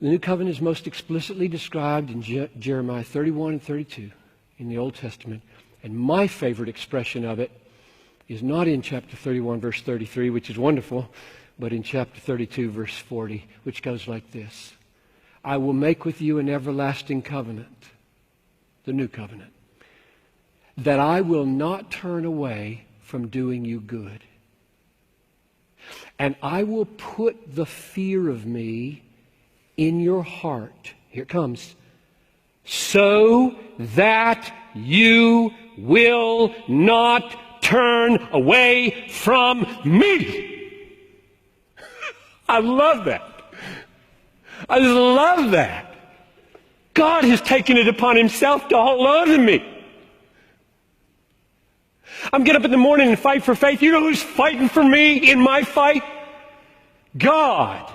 The new covenant is most explicitly described in Jeremiah 31 and 32 in the Old Testament. And my favorite expression of it is not in chapter 31, verse 33, which is wonderful, but in chapter 32, verse 40, which goes like this. I will make with you an everlasting covenant, the new covenant, that I will not turn away from doing you good. And I will put the fear of me in your heart. Here it comes. So that you will not turn away from me. I love that. I just love that. God has taken it upon himself to hold on to me. I'm getting up in the morning and fight for faith. You know who's fighting for me in my fight? God.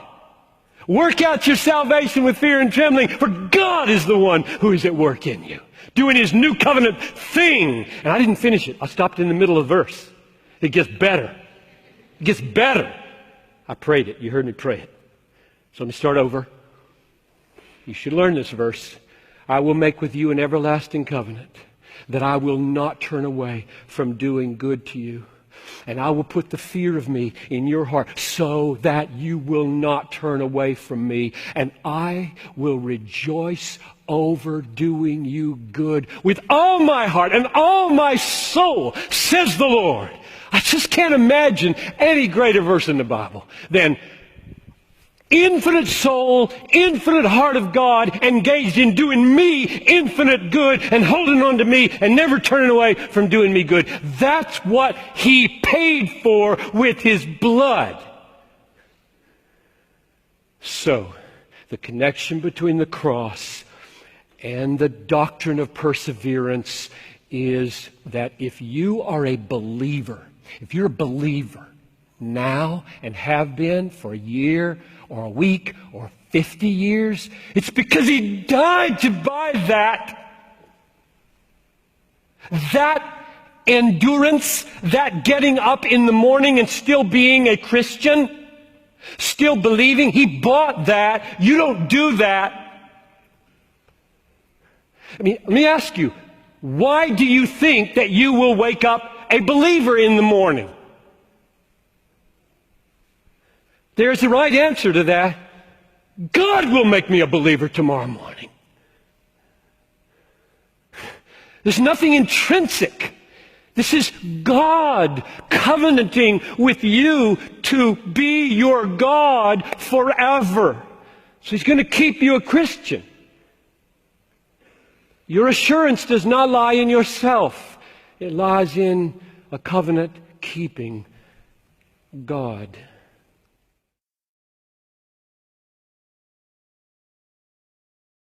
Work out your salvation with fear and trembling, for God is the one who is at work in you, doing his new covenant thing. And I didn't finish it. I stopped in the middle of the verse. It gets better. It gets better. I prayed it. You heard me pray it. So let me start over. You should learn this verse. I will make with you an everlasting covenant, that I will not turn away from doing good to you. And I will put the fear of me in your heart so that you will not turn away from me. And I will rejoice over doing you good with all my heart and all my soul, says the Lord. I just can't imagine any greater verse in the Bible than infinite soul, infinite heart of God engaged in doing me infinite good and holding on to me and never turning away from doing me good. That's what he paid for with his blood. So, the connection between the cross and the doctrine of perseverance is that if you are a believer, if you're a believer now and have been for a year or a week or 50 years, it's because he died to buy that endurance, that getting up in the morning and still being a Christian, still believing. He bought that. You don't do that. I mean, let me ask you, why do you think that you will wake up a believer in the morning? There's the right answer to that. God will make me a believer tomorrow morning. There's nothing intrinsic. This is God covenanting with you to be your God forever. So he's going to keep you a Christian. Your assurance does not lie in yourself. It lies in a covenant-keeping God.